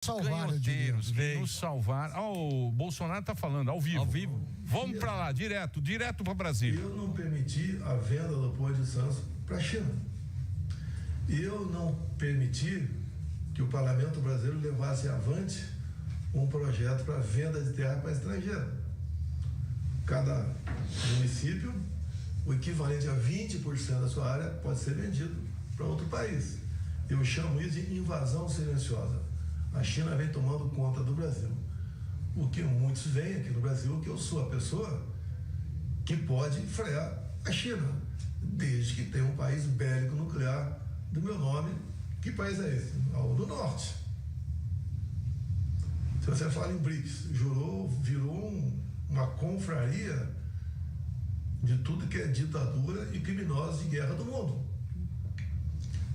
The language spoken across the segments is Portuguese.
canhoteiros que nos salvaram. O Bolsonaro tá falando ao vivo. Vamos para lá, direto para Brasília. Eu não permiti a venda do Porto de Santos para a China. Eu não permiti que o parlamento brasileiro levasse avante um projeto para venda de terra para estrangeiro. Cada município, o equivalente a 20% da sua área pode ser vendido para outro país. Eu chamo isso de invasão silenciosa. A China vem tomando conta do Brasil. O que muitos veem aqui no Brasil, que eu sou a pessoa que pode frear a China, desde que tenha um país bélico nuclear do meu nome. Que país é esse? O do norte. Se você fala em BRICS, virou uma confraria de tudo que é ditadura e criminosos de guerra do mundo.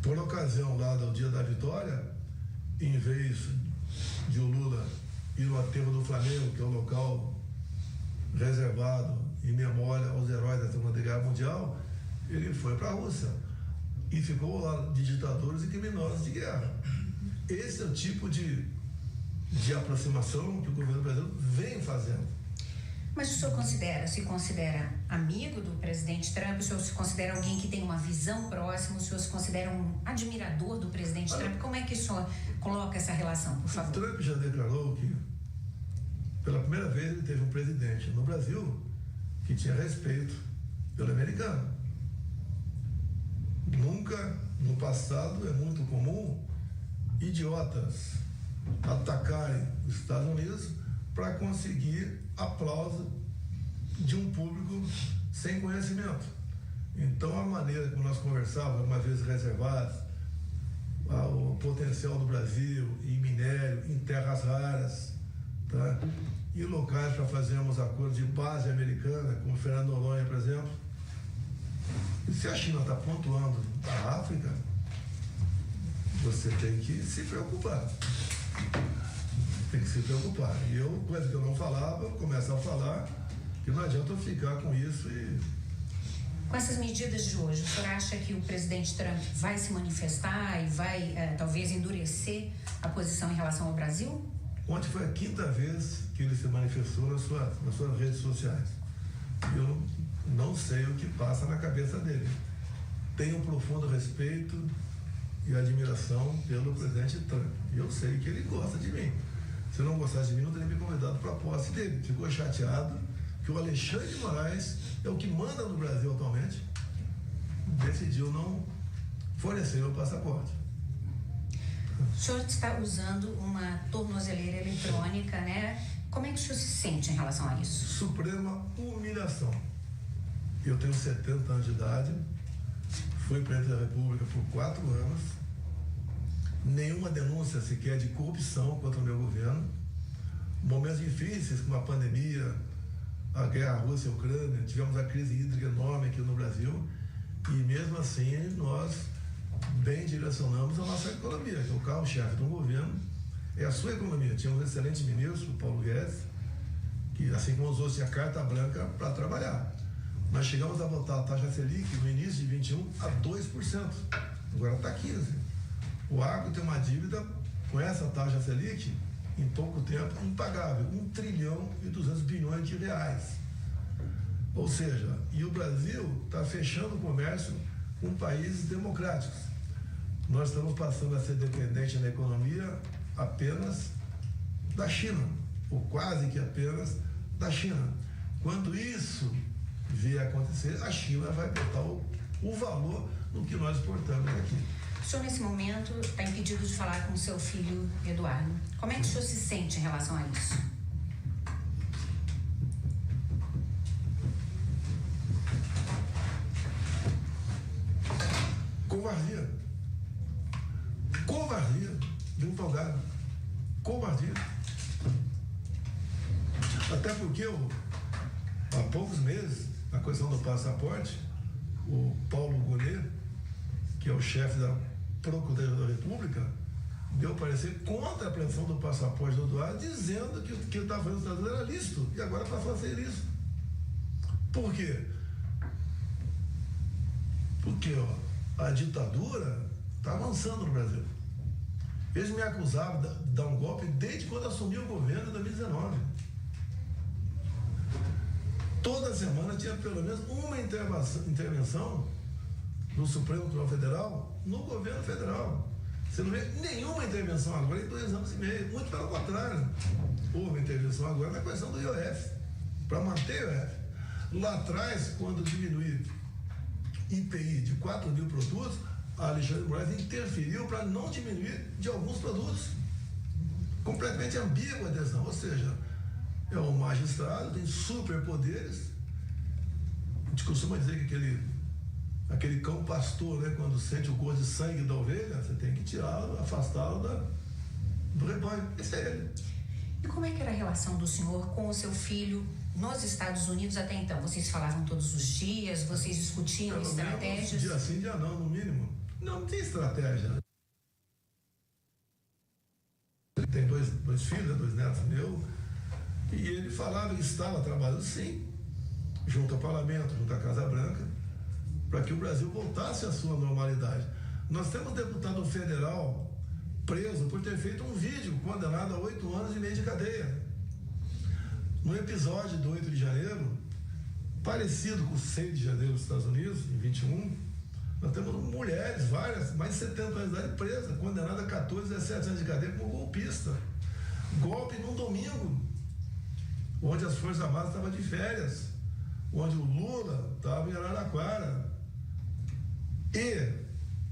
Por ocasião lá do Dia da Vitória, em vez de o Lula ir no aterro do Flamengo, que é o local reservado em memória aos heróis da Segunda Guerra Mundial, ele foi para a Rússia e ficou lá de ditadores e criminosos de guerra. Esse é o tipo de aproximação que o governo brasileiro vem fazendo. Mas o senhor se considera amigo do presidente Trump? O senhor se considera alguém que tem uma visão próxima? O senhor se considera um admirador do presidente Trump? Como é que o senhor coloca essa relação, por favor? O Trump já declarou que, pela primeira vez, ele teve um presidente no Brasil que tinha respeito pelo americano. Nunca, no passado, é muito comum idiotas atacarem os Estados Unidos para conseguir aplauso de um público sem conhecimento. Então, a maneira como nós conversávamos, algumas vezes reservadas, o potencial do Brasil em minério, em terras raras, tá? E locais para fazermos acordos de base americana, como Fernando Noronha, por exemplo. E se a China está pontuando a África, você tem que se preocupar. Tem que se preocupar. E eu, coisa que eu não falava, eu começo a falar, que não adianta eu ficar com isso e... Com essas medidas de hoje, o senhor acha que o presidente Trump vai se manifestar e vai, talvez, endurecer a posição em relação ao Brasil? Ontem foi a 5ª vez que ele se manifestou nas suas redes sociais. Eu não sei o que passa na cabeça dele. Tenho um profundo respeito e admiração pelo presidente Trump. E eu sei que ele gosta de mim. Se não gostasse de mim, não teria me convidado para a posse dele. Ficou chateado que o Alexandre de Moraes, é o que manda no Brasil atualmente, decidiu não fornecer o passaporte. O senhor está usando uma tornozeleira eletrônica, né? Como é que o senhor se sente em relação a isso? Suprema humilhação. Eu tenho 70 anos de idade, fui presidente da República por 4 anos, nenhuma denúncia sequer de corrupção contra o meu governo. Momentos difíceis, como a pandemia, a guerra Rússia e Ucrânia, tivemos a crise hídrica enorme aqui no Brasil, e mesmo assim nós bem direcionamos a nossa economia, que é o carro-chefe do governo, é a sua economia. Tínhamos um excelente ministro, o Paulo Guedes, que assim como os outros tinha carta branca para trabalhar. Nós chegamos a botar a taxa Selic no início de 21 a 2%, agora está 15%. O agro tem uma dívida com essa taxa Selic em pouco tempo impagável, 1 trilhão e 200 bilhões de reais. Ou seja, e o Brasil está fechando o comércio com países democráticos. Nós estamos passando a ser dependente na economia apenas da China, ou quase que apenas da China. Quando isso vier a acontecer, a China vai botar o valor no que nós exportamos aqui. O senhor, nesse momento, está impedido de falar com o seu filho Eduardo. Como é que o senhor se sente em relação a isso? Covardia. Covardia de um folgado. Covardia. Até porque há poucos meses, a questão do passaporte, o Paulo Gonet, que é o chefe da Procuradoria da República, deu parecer contra a apreensão do passaporte do Eduardo, dizendo que o que ele estava fazendo nos Estados Unidos era lícito, e agora passou a ser isso. Por quê? Porque a ditadura está avançando no Brasil. Eles me acusavam de dar um golpe desde quando assumi o governo em 2019. Toda semana tinha pelo menos uma intervenção no Supremo Tribunal Federal, no governo federal. Você não vê nenhuma intervenção agora em 2 anos e meio. Muito pelo contrário. Houve intervenção agora na questão do IOF, para manter o IOF. Lá atrás, quando diminuir IPI de 4 mil produtos, a Alexandre de Moraes interferiu para não diminuir de alguns produtos. Completamente ambígua a decisão. Ou seja, é um magistrado, tem superpoderes. A gente costuma dizer que aquele cão pastor, né, quando sente o gosto de sangue da ovelha, você tem que tirá-lo, afastá-lo do rebanho. Esse é ele. E como é que era a relação do senhor com o seu filho nos Estados Unidos até então? Vocês falavam todos os dias, vocês discutiam estratégias? Dia sim, dia não, no mínimo. Não tem estratégia. Ele tem dois filhos, 2 netos meus, e ele falava que estava trabalhando sim, junto ao parlamento, junto à Casa Branca, para que o Brasil voltasse à sua normalidade. Nós temos um deputado federal preso por ter feito um vídeo condenado a 8 anos e meio de cadeia. No episódio do 8 de janeiro, parecido com o 6 de janeiro dos Estados Unidos, em 21, nós temos mulheres, várias, mais de 70 anos de idade, presas, condenadas a 14, 17 anos de cadeia como golpista. Golpe num domingo, onde as Forças Armadas estavam de férias, onde o Lula estava em Araraquara. E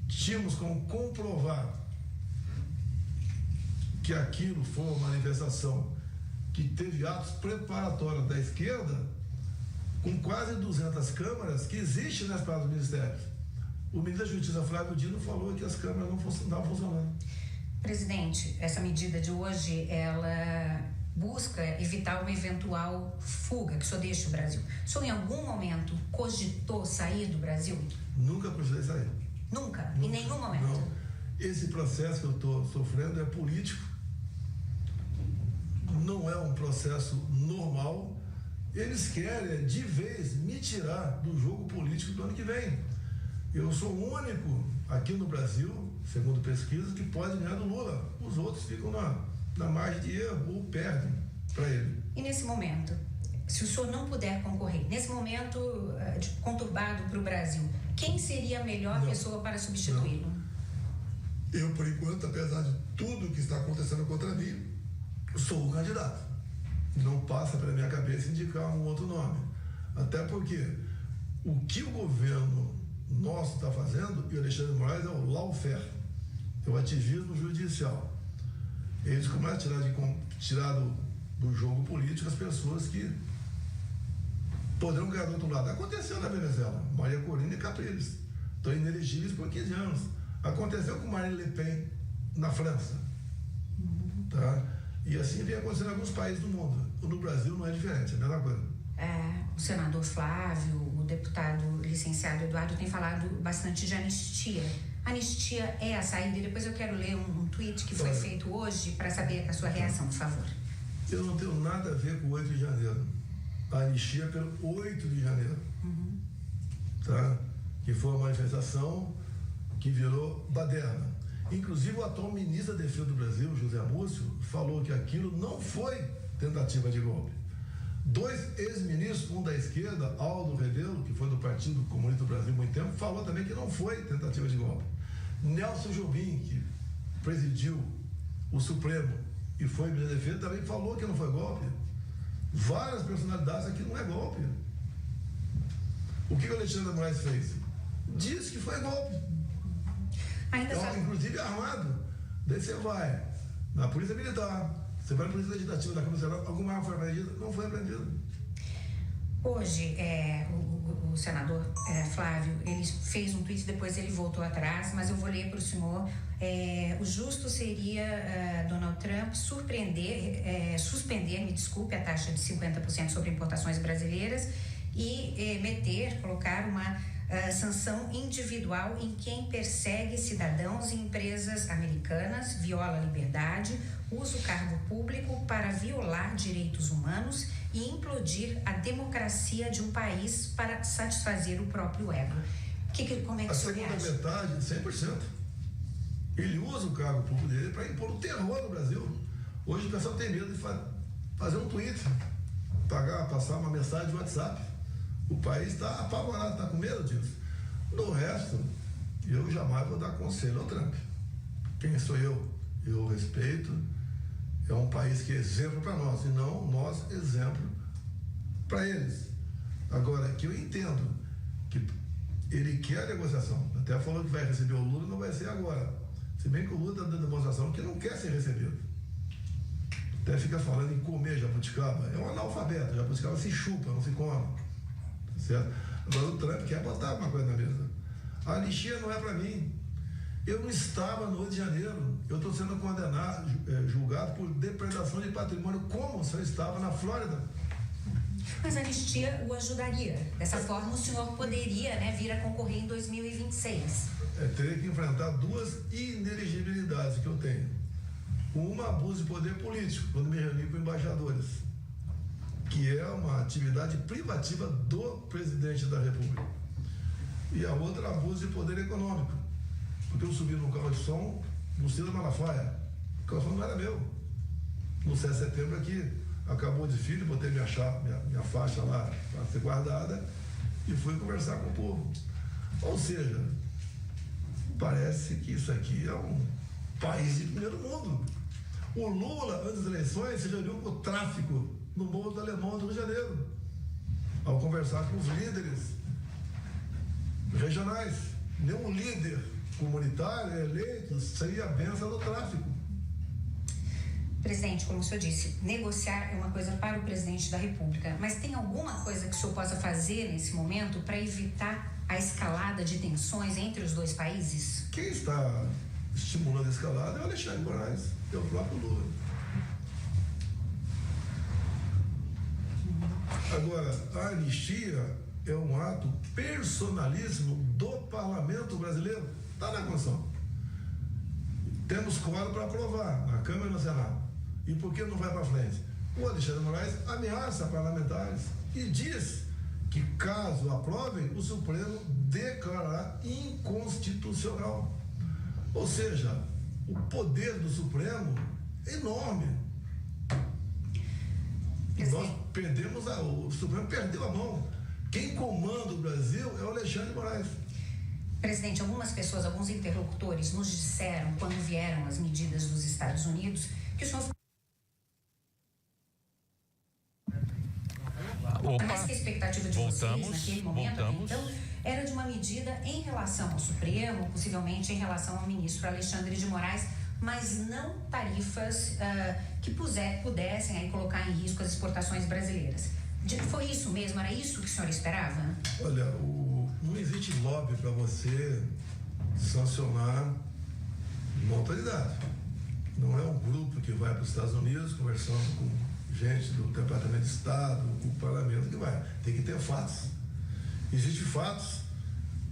tínhamos como comprovar que aquilo foi uma manifestação que teve atos preparatórios da esquerda, com quase 200 câmaras que existem nas praças dos ministérios. O ministro da Justiça, Flávio Dino, falou que as câmaras não estavam funcionando. Presidente, essa medida de hoje, ela busca evitar uma eventual fuga, que o senhor deixe o Brasil. O senhor, em algum momento, cogitou sair do Brasil? Nunca cogitei sair. Nunca? Em nenhum momento? Não. Esse processo que eu estou sofrendo é político. Não é um processo normal. Eles querem, de vez, me tirar do jogo político do ano que vem. Eu sou o único aqui no Brasil, segundo pesquisa, que pode ganhar do Lula. Os outros ficam na margem de erro ou perdem para ele. E nesse momento, se o senhor não puder concorrer, nesse momento conturbado para o Brasil, quem seria a melhor pessoa para substituí-lo? Eu, por enquanto, apesar de tudo que está acontecendo contra mim, sou o candidato. Não passa pela minha cabeça indicar um outro nome. Até porque o que o governo nosso está fazendo, e o Alexandre de Moraes, é o lawfare, é o ativismo judicial. Eles começam a tirar do jogo político as pessoas que poderão ganhar do outro lado. Aconteceu na Venezuela, Maria Corina e Capriles. Estão inelegíveis por 15 anos. Aconteceu com Marine Le Pen na França. Tá? E assim vem acontecendo em alguns países do mundo. No Brasil não é diferente, é a mesma coisa. O senador Flávio, o deputado licenciado Eduardo tem falado bastante de anistia. Anistia é a saída, e depois eu quero ler um tweet que foi feito hoje para saber a sua reação, por favor. Eu não tenho nada a ver com o 8 de janeiro. A anistia é pelo 8 de janeiro. Tá? Que foi uma manifestação que virou baderna. Inclusive o atual ministro da Defesa do Brasil, José Múcio, falou que aquilo não foi tentativa de golpe. 2 ex-ministros, um da esquerda, Aldo Rebelo, que foi do Partido Comunista do Brasil há muito tempo, falou também que não foi tentativa de golpe. Nelson Jobim, que presidiu o Supremo e foi ministro da Defesa, também falou que não foi golpe. Várias personalidades aqui não é golpe. O que o Alexandre de Moraes fez? Disse que foi golpe. Inclusive armado. Daí você vai na Polícia Militar, você vai na Polícia Legislativa da Câmara Federal, alguma arma foi apreendida? Não foi apreendida. Hoje, o senador Flávio, ele fez um tweet, depois ele voltou atrás, mas eu vou ler para o senhor. O justo seria Donald Trump suspender, a taxa de 50% sobre importações brasileiras e colocar uma sanção individual em quem persegue cidadãos e empresas americanas, viola a liberdade, usa o cargo público para violar direitos humanos e implodir a democracia de um país para satisfazer o próprio ego. Como é que o senhor reage? A segunda metade, 100%. Ele usa o cargo público dele para impor o terror no Brasil. Hoje o pessoal tem medo de fazer um tweet, passar uma mensagem de WhatsApp. O país está apavorado, está com medo disso. No resto, eu jamais vou dar conselho ao Trump. Quem sou eu? Eu respeito. É um país que é exemplo para nós, e não nós exemplo para eles. Agora, que eu entendo que ele quer a negociação. Até falou que vai receber o Lula, não vai ser agora. Se bem que o Lula está dando demonstração que não quer ser recebido. Até fica falando em comer jabuticaba. É um analfabeto. Jabuticaba se chupa, não se come. Certo? Agora o Trump quer botar uma coisa na mesa. A anistia não é para mim. Eu não estava no Rio de Janeiro. Eu estou sendo condenado, julgado por depredação de patrimônio. Como se eu estava na Flórida? Mas a anistia o ajudaria. Dessa forma, o senhor poderia, né, vir a concorrer em 2026. Teria que enfrentar duas inelegibilidades que eu tenho. Uma, abuso de poder político, quando me reuni com embaixadores, que é uma atividade privativa do presidente da República. E a outra, abuso de poder econômico, porque eu subi no carro de som no Cida Malafaia. O carro de som não era meu. No 7 de setembro aqui, acabou o desfile, botei minha faixa lá para ser guardada e fui conversar com o povo. Ou seja, parece que isso aqui é um país de primeiro mundo. O Lula, antes das eleições, se reuniu com o tráfico no Morro do Alemão do Rio de Janeiro, ao conversar com os líderes regionais. Nenhum líder comunitário eleito seria a benção do tráfico. Presidente, como o senhor disse, negociar é uma coisa para o presidente da República, mas tem alguma coisa que o senhor possa fazer nesse momento para evitar a escalada de tensões entre os dois países? Quem está estimulando a escalada é o Alexandre de Moraes, é o próprio Lula. Agora, a anistia é um ato personalíssimo do parlamento brasileiro. Está na Constituição. Temos quórum para aprovar na Câmara e no Senado. E por que não vai para frente? O Alexandre de Moraes ameaça parlamentares e diz que, caso aprovem, o Supremo declarará inconstitucional. Ou seja, o poder do Supremo é enorme. Nós perdemos, o Supremo perdeu a mão. Quem comanda o Brasil é o Alexandre de Moraes. Presidente, algumas pessoas, alguns interlocutores nos disseram, quando vieram as medidas dos Estados Unidos, que o senhor... Mas que a expectativa de vocês naquele momento, então, era de uma medida em relação ao Supremo, possivelmente em relação ao ministro Alexandre de Moraes, mas não tarifas que pudessem aí colocar em risco as exportações brasileiras. Foi isso mesmo? Era isso que o senhor esperava? Olha, não existe lobby para você sancionar uma autoridade. Não é um grupo que vai para os Estados Unidos conversando com gente do Departamento de Estado, com o Parlamento que vai. Tem que ter fatos. Existem fatos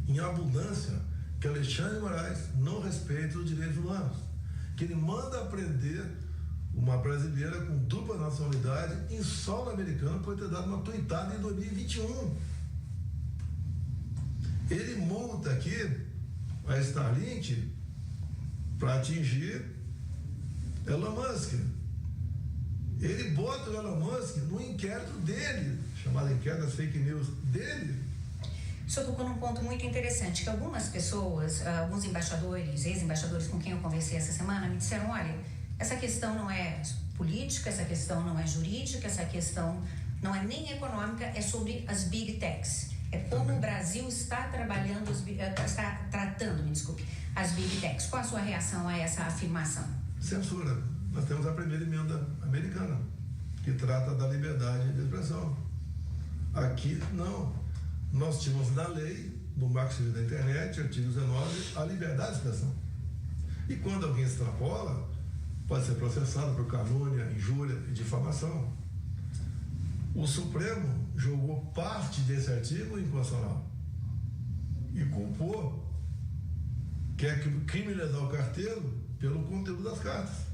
em abundância que Alexandre de Moraes não respeita os direitos humanos. Que ele manda prender uma brasileira com dupla nacionalidade em solo americano por ter dado uma tuitada em 2021. Ele multa aqui a Starlink para atingir Elon Musk. Ele bota o Elon Musk no inquérito dele, chamado inquérito das fake news dele. O senhor tocou num ponto muito interessante, que algumas pessoas, alguns embaixadores, ex-embaixadores com quem eu conversei essa semana, me disseram, olha, essa questão não é política, essa questão não é jurídica, essa questão não é nem econômica, é sobre as big techs. É como o Brasil está trabalhando, está tratando, as big techs. Qual a sua reação a essa afirmação? Censura. Nós temos a primeira emenda americana, que trata da liberdade de expressão. Aqui, não. Nós tínhamos na lei, no Marco Civil da Internet, artigo 19, a liberdade de expressão. E quando alguém extrapola, pode ser processado por calúnia, injúria e difamação. O Supremo jogou parte desse artigo inconstitucional e culpou, quer criminalizar o carteiro pelo conteúdo das cartas.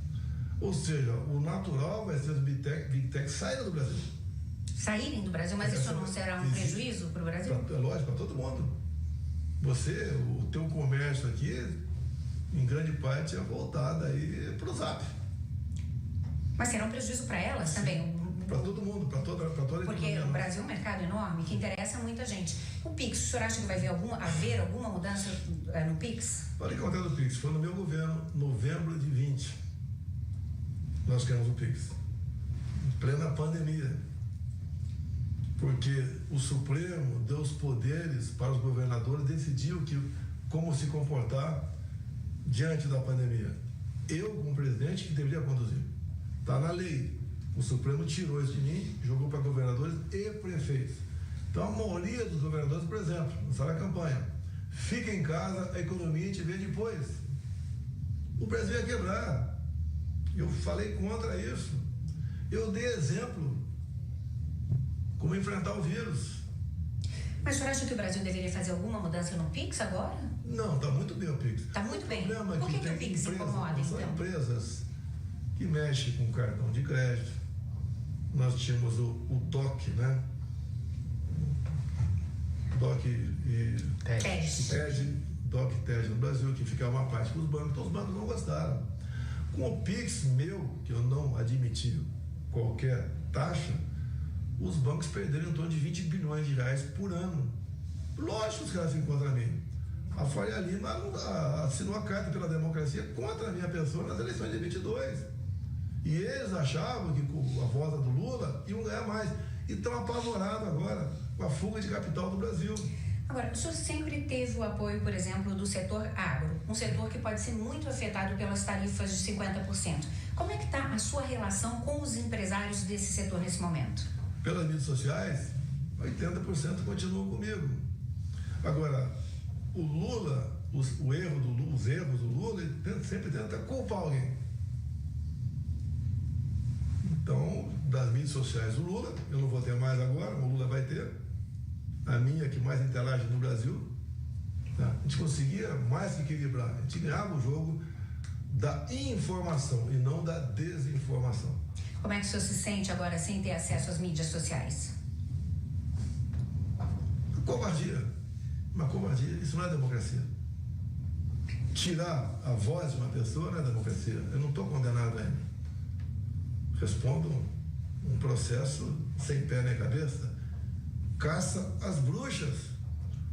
Ou seja, o natural vai ser os Big Tech saírem do Brasil. Saírem do Brasil, mas isso não será um prejuízo para o Brasil? É lógico, para todo mundo. O teu comércio aqui em grande parte, é voltada aí para o Zap. Mas será um prejuízo para elas também? Para todo mundo, para toda a economia. Porque o Brasil é um mercado enorme que interessa a muita gente. O Pix, o senhor acha que vai haver alguma mudança no Pix? Falei contar do Pix. Foi no meu governo, novembro de 20. Nós criamos o Pix. Em plena pandemia. Porque o Supremo deu os poderes para os governadores decidir como se comportar diante da pandemia. Eu, como presidente, que deveria conduzir. Está na lei. O Supremo tirou isso de mim, jogou para governadores e prefeitos. Então, a maioria dos governadores, por exemplo, lançaram a campanha: fica em casa, a economia a gente vê depois. O Brasil ia quebrar. Eu falei contra isso. Eu dei exemplo como enfrentar o vírus. Mas o senhor acha que o Brasil deveria fazer alguma mudança no Pix agora? Não, está muito bem o Pix. Está muito bem. Por que o Pix incomoda, são então? empresas que mexem com cartão de crédito. Nós tínhamos o DOC, né? DOC e TED no Brasil, que ficava uma parte com os bancos, então os bancos não gostaram. Com o Pix meu, que eu não admiti qualquer taxa, os bancos perderam em torno de 20 bilhões de reais por ano. Lógico que os caras ficam contra mim. A Faria Lima assinou a carta pela democracia contra a minha pessoa nas eleições de 22. E eles achavam que com a voz do Lula iam ganhar mais. E estão apavorados agora com a fuga de capital do Brasil. Agora, o senhor sempre teve o apoio, por exemplo, do setor agro, um setor que pode ser muito afetado pelas tarifas de 50%. Como é que está a sua relação com os empresários desse setor nesse momento? Pelas mídias sociais, 80% continuam comigo. Agora, o Lula, os erros do Lula, ele sempre tenta culpar alguém. Então, das mídias sociais do Lula, eu não vou ter mais agora, o Lula vai ter. A minha, que mais interage no Brasil, tá? A gente conseguia mais que equilibrar. A gente ganhava o jogo da informação e não da desinformação. Como é que o senhor se sente agora sem ter acesso às mídias sociais? Covardia. Uma covardia. Isso não é democracia. Tirar a voz de uma pessoa não é democracia. Eu não estou condenado ainda. Respondo um processo sem pé nem cabeça. Caça às bruxas.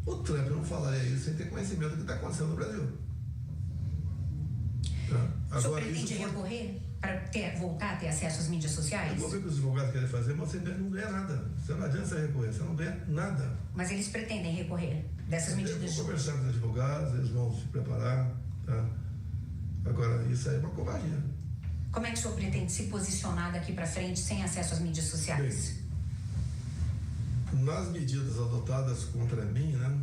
O Trump não falaria isso sem ter conhecimento do que está acontecendo no Brasil. Tá? Agora, o senhor pretende recorrer para voltar a ter acesso às mídias sociais? Eu vou ver o que os advogados querem fazer, mas você não ganha nada. Você não adianta você recorrer, você não ganha nada. Mas eles pretendem recorrer dessas medidas? Eu vou conversar com os advogados, eles vão se preparar. Tá? Agora, isso aí é uma covardia. Como é que o senhor pretende se posicionar daqui para frente sem acesso às mídias sociais? Bem, nas medidas adotadas contra mim, né,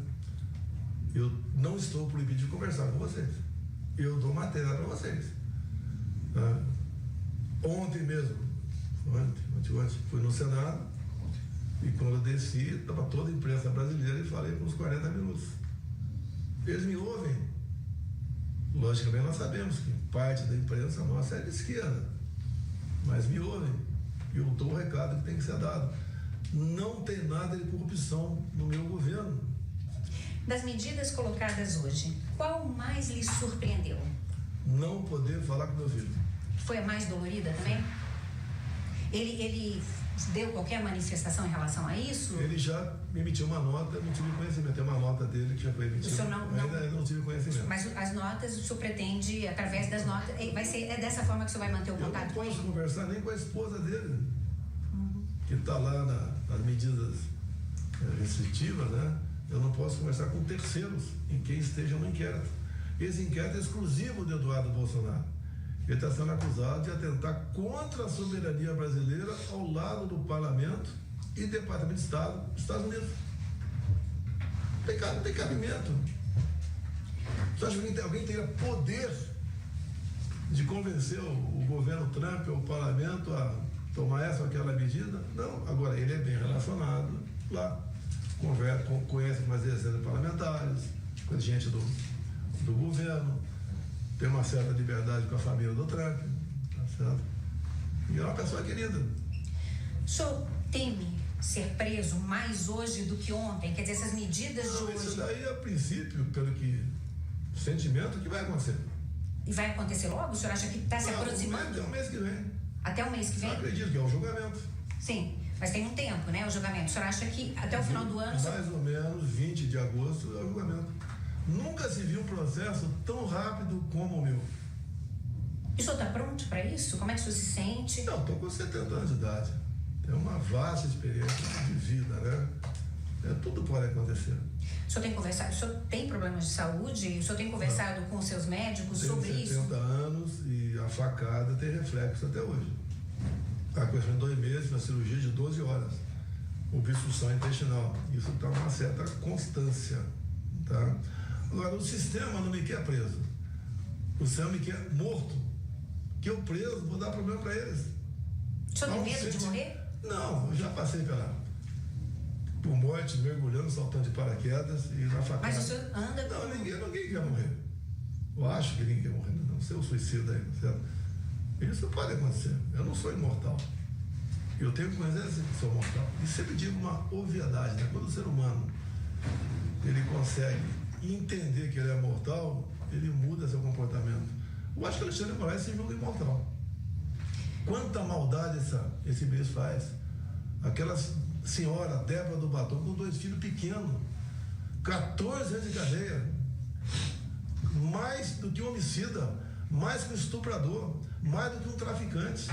eu não estou proibido de conversar com vocês. Eu dou matéria para vocês. Tá? Ontem mesmo, ontem, fui no Senado e quando eu desci, estava toda a imprensa brasileira e falei por uns 40 minutos. Eles me ouvem. Logicamente, nós sabemos que parte da imprensa nossa é de esquerda, mas me ouvem. E eu dou o recado que tem que ser dado. Não tem nada de corrupção no meu governo. Das medidas colocadas hoje, qual mais lhe surpreendeu? Não poder falar com meu filho. Foi a mais dolorida também? Ele deu qualquer manifestação em relação a isso? Ele já me emitiu uma nota, eu não tive conhecimento. Tem uma nota dele que já foi emitida. O senhor ainda não tive conhecimento. Mas as notas, o senhor pretende, através das notas, é dessa forma que o senhor vai manter o contato com ele? Eu não posso conversar nem com a esposa dele, que está lá nas medidas restritivas, né? Eu não posso conversar com terceiros em quem esteja no inquérito. Esse inquérito é exclusivo de Eduardo Bolsonaro. Ele está sendo acusado de atentar contra a soberania brasileira ao lado do Parlamento e Departamento de Estado dos Estados Unidos. Não tem cabimento. Você acha que alguém teria poder de convencer o governo Trump ou o Parlamento a tomar essa ou aquela medida? Não. Agora, ele é bem relacionado lá. Conhece mais dezenas de parlamentares, com gente do governo, tem uma certa liberdade com a família do Trump, tá certo? E é uma pessoa querida. O senhor teme ser preso mais hoje do que ontem? Quer dizer, essas medidas de hoje... Isso daí, a princípio, pelo que sentimento, que vai acontecer. E vai acontecer logo? O senhor acha que está se aproximando? Até o mês que vem. Até o mês que vem? Eu acredito que é o julgamento. Sim, mas tem um tempo, né, o julgamento. O senhor acha que até o final do ano... Mais ou menos 20 de agosto é o julgamento. Nunca se viu um processo tão rápido como o meu. E o senhor está pronto para isso? Como é que o senhor se sente? Não, estou com 70 anos de idade. Tenho uma vasta experiência de vida, né? Tudo pode acontecer. O senhor tem conversado, o senhor tem problemas de saúde? O senhor tem conversado com seus médicos sobre isso? Tenho 70 anos e a facada tem reflexo até hoje. A questão de 2 meses, uma cirurgia de 12 horas. Obstrução intestinal. Isso está uma certa constância, tá? Agora, o sistema não me quer preso. O sistema me quer morto. Que eu preso, vou dar problema para eles. O senhor tem medo de morrer? Não, eu já passei por morte, mergulhando, saltando de paraquedas e na facada. Mas o senhor anda... Não, ninguém quer morrer. Eu acho que ninguém quer morrer. Não sei o suicídio aí, certo? Isso pode acontecer. Eu não sou imortal. Eu tenho consciência que sou mortal. E sempre digo uma obviedade, né? Quando o ser humano ele consegue entender que ele é mortal, ele muda seu comportamento. Eu acho que Alexandre de Moraes se julga imortal. Quanta maldade esse mês faz. Aquela senhora, Débora do Batom, com 2 filhos pequenos, 14 anos de cadeia, mais do que um homicida, mais que um estuprador, mais do que um traficante.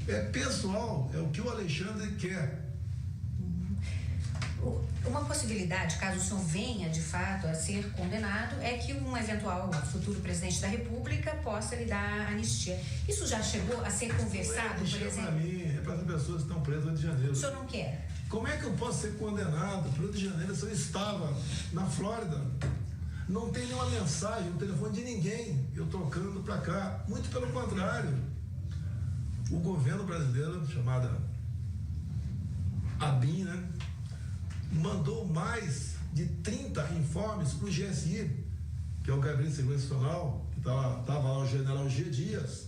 É pessoal, é o que o Alexandre quer. Uma possibilidade, caso o senhor venha de fato a ser condenado, é que um eventual futuro presidente da República possa lhe dar anistia. Isso já chegou a ser conversado, por exemplo? Para mim, é para as pessoas que estão presas no Rio de Janeiro. O senhor não quer? Como é que eu posso ser condenado para o Rio de Janeiro se eu estava na Flórida? Não tem nenhuma mensagem no telefone de ninguém eu tocando para cá. Muito pelo contrário. O governo brasileiro, chamada ABIN, né, mandou mais de 30 informes para o GSI, que é o Gabinete de Segurança Nacional, que estava lá o general G. Dias,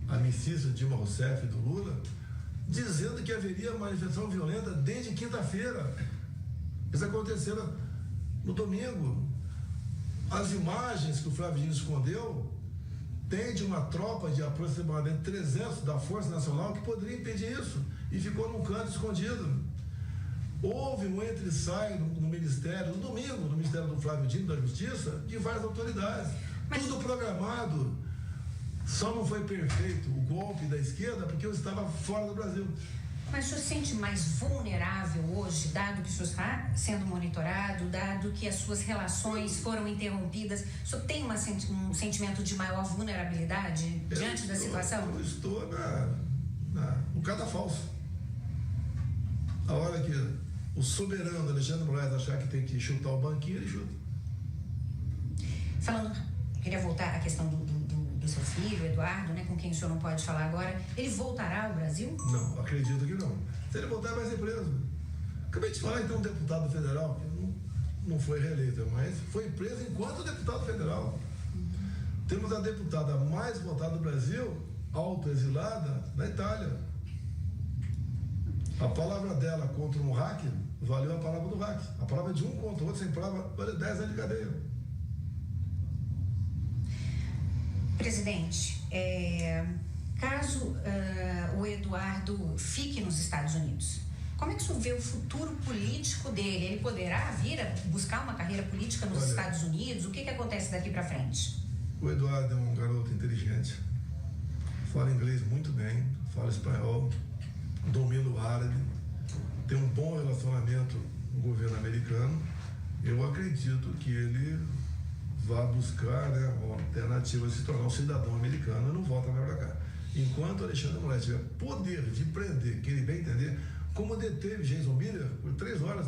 amicista de Dilma Rousseff e do Lula, dizendo que haveria manifestação violenta desde quinta-feira. Isso aconteceu no domingo. As imagens que o Flávio Dino escondeu tem de uma tropa de aproximadamente 300 da Força Nacional que poderia impedir isso e ficou num canto escondido. Houve um entra e sai no Ministério, no domingo, no Ministério do Flávio Dino da Justiça, de várias autoridades. Tudo programado. Só não foi perfeito o golpe da esquerda porque eu estava fora do Brasil. Mas o senhor se sente mais vulnerável hoje, dado que o senhor está sendo monitorado, dado que as suas relações foram interrompidas? O senhor tem um sentimento de maior vulnerabilidade diante da situação? Eu estou no cadafalso. A hora que o soberano Alexandre de Moraes achar que tem que chutar o banquinho, ele chuta. Queria voltar à questão do seu filho, Eduardo, né, com quem o senhor não pode falar agora. Ele voltará ao Brasil? Não, acredito que não. Se ele voltar, vai ser preso. Acabei de falar, então, um deputado federal, que não foi reeleito, mas foi preso enquanto deputado federal. Temos a deputada mais votada do Brasil, autoexilada, na Itália. A palavra dela contra um hacker valeu a palavra do hacker. A palavra de um contra o outro sem prova vale 10 anos de cadeia. Presidente, caso o Eduardo fique nos Estados Unidos, como é que o senhor vê o futuro político dele? Ele poderá vir a buscar uma carreira política nos Estados Unidos? O que acontece daqui para frente? O Eduardo é um garoto inteligente, fala inglês muito bem, fala espanhol, domina o árabe, tem um bom relacionamento com o governo americano. Eu acredito que ele vai buscar, né, uma alternativa de se tornar um cidadão americano e não volta mais para cá. Enquanto Alexandre de Moraes tiver poder de prender, que ele bem entender, como deteve Jason Miller por 3 horas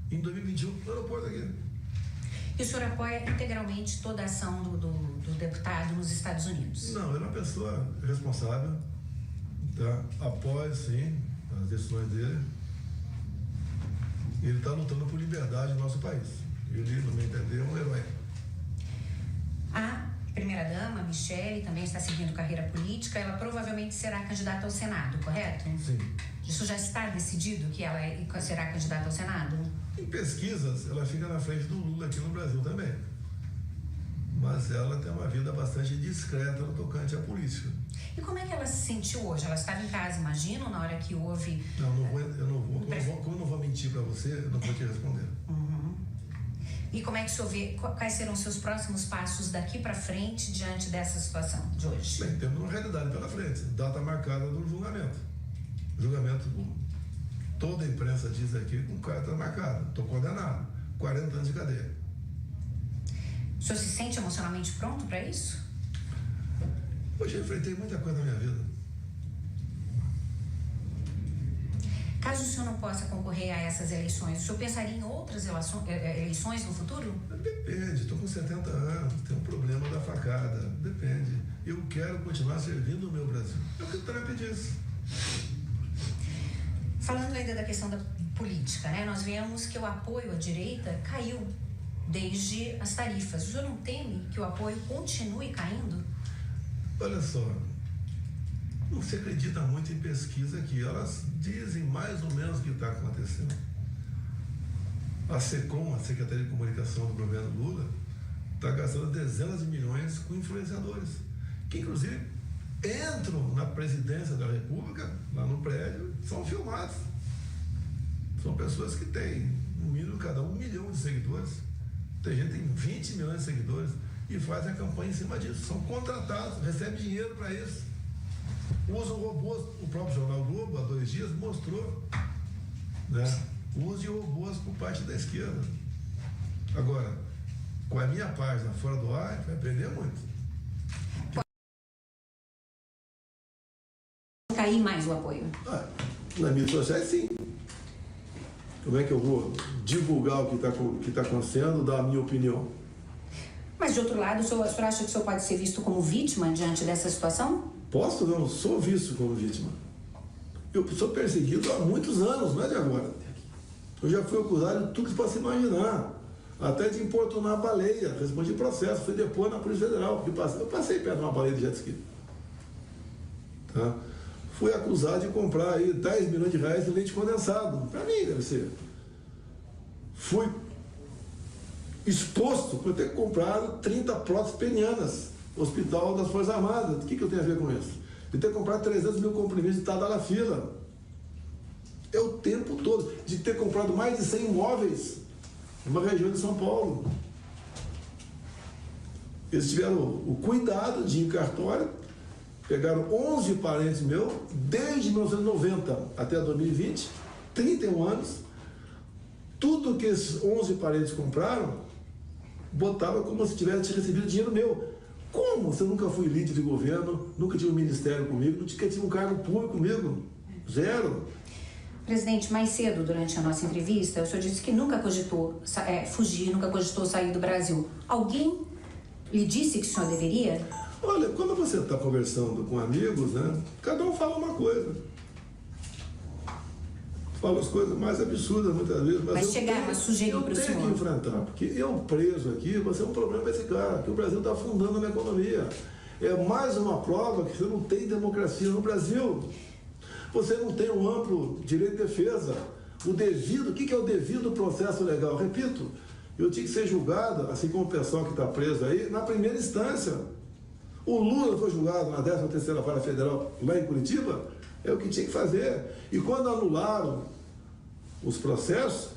em 2021 no aeroporto aqui. E o senhor apoia integralmente toda a ação do deputado nos Estados Unidos? Não, ele é uma pessoa responsável, tá? Apoia, sim, as decisões dele. Ele está lutando por liberdade no nosso país. Ele, no meu entender, é um herói. A primeira-dama, Michele, também está seguindo carreira política. Ela provavelmente será candidata ao Senado, correto? Sim. Isso já está decidido que ela será candidata ao Senado? Em pesquisas, ela fica na frente do Lula aqui no Brasil também. mas ela tem uma vida bastante discreta no tocante à política. E como é que ela se sentiu hoje? Ela estava em casa, imagino, na hora que houve... Como eu não vou mentir para você, eu não vou te responder. Uhum. E como é que o senhor vê, quais serão os seus próximos passos daqui para frente diante dessa situação de hoje? Bem, temos uma realidade pela frente, data marcada do julgamento. Julgamento, toda a imprensa diz aqui com carta marcada, estou condenado, 40 anos de cadeia. O senhor se sente emocionalmente pronto para isso? Hoje eu enfrentei muita coisa na minha vida. Caso o senhor não possa concorrer a essas eleições, o senhor pensaria em outras eleições no futuro? Depende, estou com 70 anos, tem um problema da facada, depende. Eu quero continuar servindo o meu Brasil. É o que o Trump disse. Falando ainda da questão da política, né? Nós vemos que o apoio à direita caiu desde as tarifas. O senhor não teme que o apoio continue caindo? Olha só, não se acredita muito em pesquisa aqui. Elas dizem mais ou menos o que está acontecendo. A SECOM, a Secretaria de Comunicação do governo Lula, está gastando dezenas de milhões com influenciadores, que inclusive entram na presidência da República, lá no prédio, são filmados. São pessoas que têm, no mínimo, cada 1 milhão de seguidores. Tem gente que tem 20 milhões de seguidores e fazem a campanha em cima disso. São contratados, recebem dinheiro para isso. Usam robôs. O próprio Jornal Globo, há 2 dias, mostrou, né, o uso de robôs por parte da esquerda. Agora, com a minha página fora do ar, vai aprender muito. Cair mais o apoio? Nas mídias sociais, sim. Como é que eu vou divulgar o que está acontecendo, dar a minha opinião? Mas, de outro lado, o senhor acha que o senhor pode ser visto como vítima diante dessa situação? Posso? Não, sou visto como vítima. Eu sou perseguido há muitos anos, não é de agora. Eu já fui acusado de tudo que possa imaginar. Até de importunar a baleia. Respondi processo, fui depor na Polícia Federal. Eu passei perto de uma baleia de jet ski. Tá? Fui acusado de comprar aí 10 milhões de reais de leite condensado. Para mim, deve ser. Fui exposto por ter comprado 30 próteses penianas no Hospital das Forças Armadas. O que eu tenho a ver com isso? De ter comprado 300 mil comprimidos de Tadalafila. É o tempo todo. De ter comprado mais de 100 imóveis numa região de São Paulo. Eles tiveram o cuidado de ir em cartório, pegaram 11 parentes meus, desde 1990 até 2020, 31 anos, tudo que esses 11 parentes compraram, botava como se tivesse recebido dinheiro meu. Como? Você nunca foi líder de governo, nunca tive um ministério comigo, nunca tive um cargo público comigo. Zero. Presidente, mais cedo, durante a nossa entrevista, o senhor disse que nunca cogitou fugir, nunca cogitou sair do Brasil. Alguém lhe disse que o senhor deveria? Olha, quando você está conversando com amigos, né, cada um fala uma coisa. Fala as coisas mais absurdas muitas vezes. Mas chegava a sugerir para o senhor. Eu tenho que enfrentar, porque eu preso aqui, você é um problema para esse cara, que o Brasil está afundando na economia. É mais uma prova que você não tem democracia no Brasil. Você não tem um amplo direito de defesa. O que é o devido processo legal? Repito, eu tinha que ser julgado, assim como o pessoal que está preso aí, na primeira instância. O Lula foi julgado na 13ª Vara Federal lá em Curitiba, é o que tinha que fazer. E quando anularam os processos,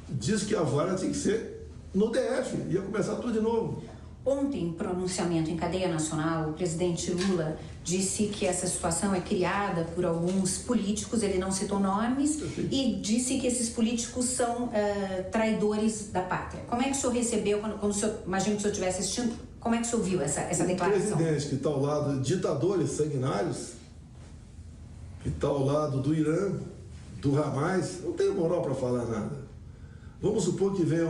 diz que a vara tinha que ser no DF, ia começar tudo de novo. Ontem, em pronunciamento em cadeia nacional, o presidente Lula disse que essa situação é criada por alguns políticos, ele não citou nomes, e disse que esses políticos são traidores da pátria. Como é que o senhor recebeu, quando o senhor, imagino que o senhor estivesse assistindo, como é que o senhor viu essa declaração? O presidente que está ao lado de ditadores sanguinários, que está ao lado do Irã, do Hamas, não tem moral para falar nada. Vamos supor que venha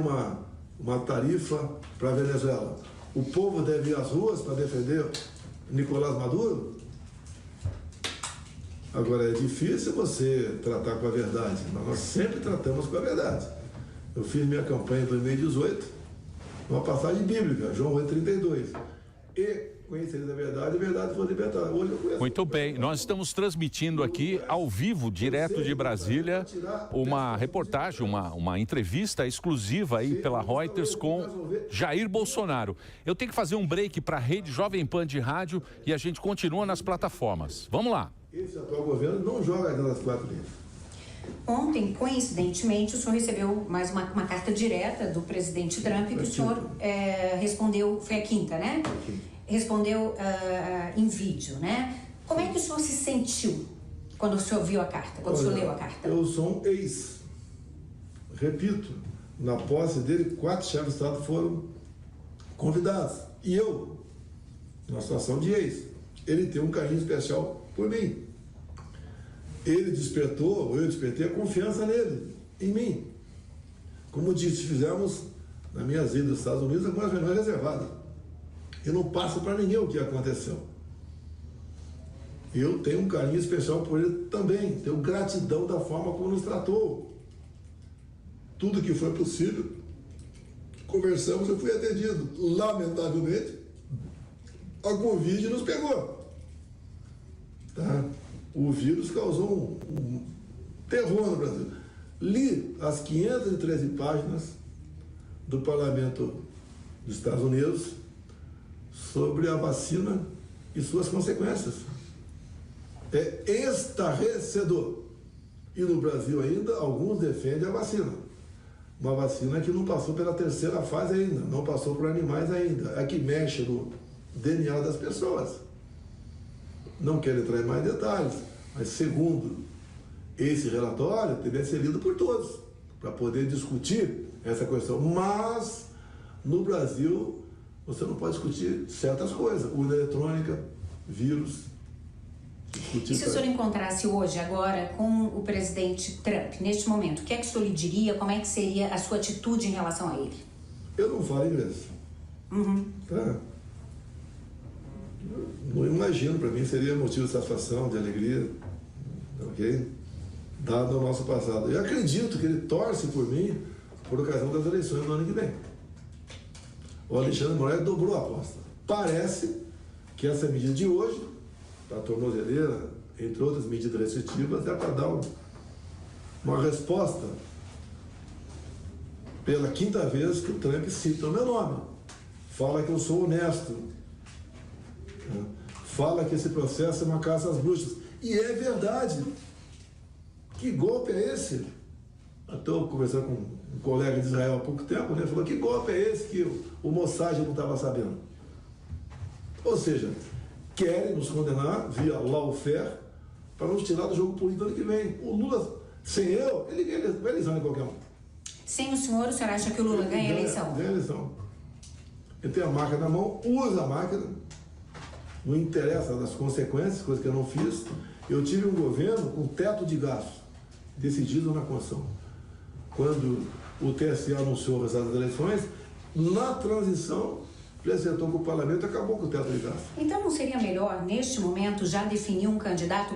uma tarifa para a Venezuela. O povo deve ir às ruas para defender Nicolás Maduro? Agora, é difícil você tratar com a verdade, mas nós sempre tratamos com a verdade. Eu fiz minha campanha em 2018, uma passagem bíblica, João 8,32. E conhecereis a verdade vos libertará. Hoje eu conheço. Muito bem, nós estamos transmitindo aqui ao vivo, direto de Brasília, uma reportagem, uma entrevista exclusiva aí pela Reuters com Jair Bolsonaro. Eu tenho que fazer um break para a rede Jovem Pan de rádio e a gente continua nas plataformas. Vamos lá. Esse atual governo não joga nas 4 linhas. Ontem, coincidentemente, o senhor recebeu mais uma carta direta do presidente Trump, que o senhor respondeu, foi a quinta, né? Respondeu em vídeo, né? Como é que o senhor se sentiu quando o senhor viu a carta, quando o senhor leu a carta? Eu sou um ex. Repito, na posse dele, 4 chefes de Estado foram convidados. E eu, numa situação de ex, ele tem um carinho especial por mim. Ele despertou, eu despertei a confiança nele, em mim. Como disse, fizemos, nas minhas idas dos Estados Unidos, algumas reuniões reservadas. Eu não passo para ninguém o que aconteceu. Eu tenho um carinho especial por ele também. Tenho gratidão da forma como nos tratou. Tudo que foi possível, conversamos, eu fui atendido. Lamentavelmente, a Covid nos pegou. Tá? O vírus causou um terror no Brasil. Li as 513 páginas do Parlamento dos Estados Unidos sobre a vacina e suas consequências. É estarrecedor. E no Brasil ainda, alguns defendem a vacina. Uma vacina que não passou pela 3ª fase ainda, não passou por animais ainda. É que mexe no DNA das pessoas. Não quero entrar em mais detalhes, mas segundo esse relatório, deve ser lido por todos, para poder discutir essa questão. Mas, no Brasil, você não pode discutir certas coisas. Urna eletrônica, vírus. E se o senhor encontrasse hoje, agora, com o presidente Trump, neste momento, o que é que o senhor lhe diria? Como é que seria a sua atitude em relação a ele? Eu não falo inglês. Tá? Não imagino, para mim seria motivo de satisfação, de alegria, ok? Dado o nosso passado. Eu acredito que ele torce por mim por ocasião das eleições do ano que vem. O Alexandre de Moraes dobrou a aposta. Parece que essa medida de hoje, da tornozeleira, entre outras medidas restritivas, é para dar uma resposta pela 5ª vez que o Trump cita o meu nome. Fala que eu sou honesto. Fala que esse processo é uma caça às bruxas. E é verdade. Que golpe é esse? Até eu conversando com um colega de Israel há pouco tempo, né? Falou, que golpe é esse que o Mossad não estava sabendo? Ou seja, querem nos condenar via lawfare para nos tirar do jogo político ano que vem. O Lula, sem eu, ele ganha a eleição em qualquer um. Sem o senhor acha que o Lula ganha a eleição? Ganha a eleição. Ele tem a máquina na mão, usa a máquina, não interessa das consequências, coisa que eu não fiz. Eu tive um governo com teto de gastos, decidido na Constituição. Quando o TSE anunciou o resultado das eleições, na transição, apresentou com o parlamento e acabou com o teto de gastos. Então não seria melhor, neste momento, já definir um candidato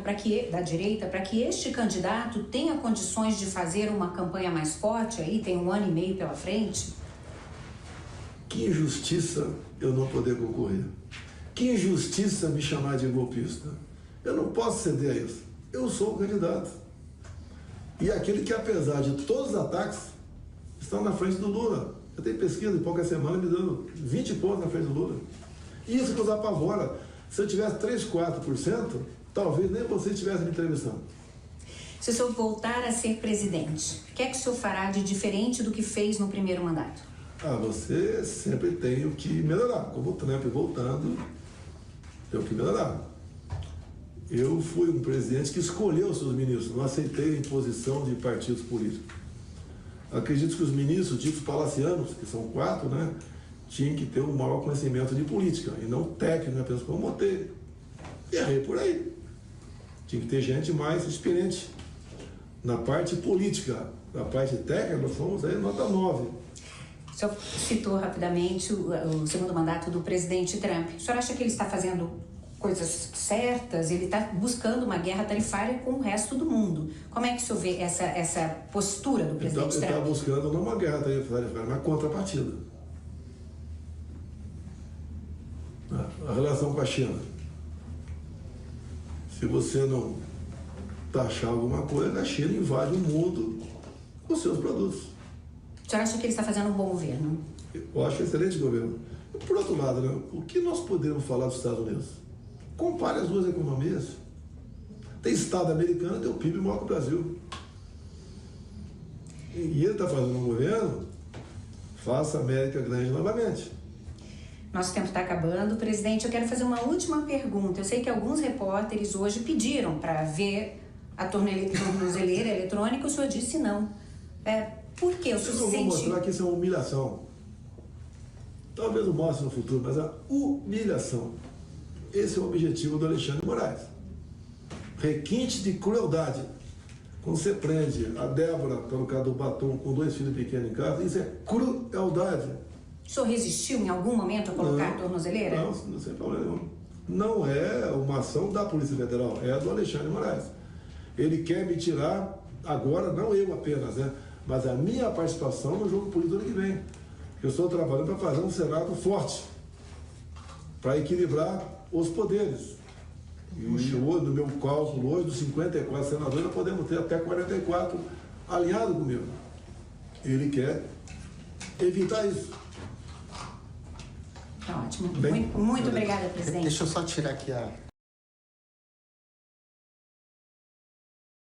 da direita, para que este candidato tenha condições de fazer uma campanha mais forte, aí tem 1 ano e meio pela frente? Que injustiça eu não poder concorrer. Que injustiça me chamar de golpista. Eu não posso ceder a isso. Eu sou o candidato. E aquele que, apesar de todos os ataques, está na frente do Lula. Eu tenho pesquisa de poucas semanas me dando 20 pontos na frente do Lula. Isso que nos apavora. Se eu tivesse 3, 4%, talvez nem você estivesse me entrevistando. Se o senhor voltar a ser presidente, o que é que o senhor fará de diferente do que fez no primeiro mandato? Você sempre tem o que melhorar. Como o Trump voltando, tem o que melhorar. Eu fui um presidente que escolheu os seus ministros, não aceitei a imposição de partidos políticos. Acredito que os ministros ditos palacianos, que são 4, né, tinham que ter um maior conhecimento de política, e não técnico, né, apenas como botei. Errei por aí. Tinha que ter gente mais experiente na parte política. Na parte técnica, nós fomos aí nota 9. O senhor citou rapidamente o segundo mandato do presidente Trump. O senhor acha que ele está fazendo coisas certas? Ele está buscando uma guerra tarifária com o resto do mundo. Como é que o senhor vê essa postura do presidente Trump? Ele está buscando não uma guerra tarifária, mas uma contrapartida. a relação com a China. Se você não taxar alguma coisa, a China invade o mundo com seus produtos. O senhor acha que ele está fazendo um bom governo? Eu acho excelente governo. Por outro lado, né, o que nós podemos falar dos Estados Unidos? Compare as duas economias. Tem estado americano que tem o PIB maior que o Brasil. E ele está fazendo um governo, faça a América grande novamente. Nosso tempo está acabando. Presidente, eu quero fazer uma última pergunta. Eu sei que alguns repórteres hoje pediram para ver a tornozeleira eletrônica, o senhor disse não. Por quê? O senhor Eu se vou sente... mostrar que isso é uma humilhação. Talvez eu mostre no futuro, mas a humilhação. Esse é o objetivo do Alexandre Moraes. Requinte de crueldade. Quando você prende a Débora, pelo caso do batom, com 2 filhos pequenos em casa, isso é crueldade. O senhor resistiu em algum momento a colocar a tornozeleira? Não, sem problema nenhum. Não é uma ação da Polícia Federal, é do Alexandre Moraes. Ele quer me tirar, agora, não eu apenas, né? Mas a minha participação no jogo político do ano que vem. Eu estou trabalhando para fazer um Senado forte, para equilibrar os poderes. E hoje, no meu cálculo, hoje, dos 54 senadores, nós podemos ter até 44 alinhados comigo. Ele quer evitar isso. Tá ótimo. Bem, Muito obrigada, presidente. Deixa eu só tirar aqui a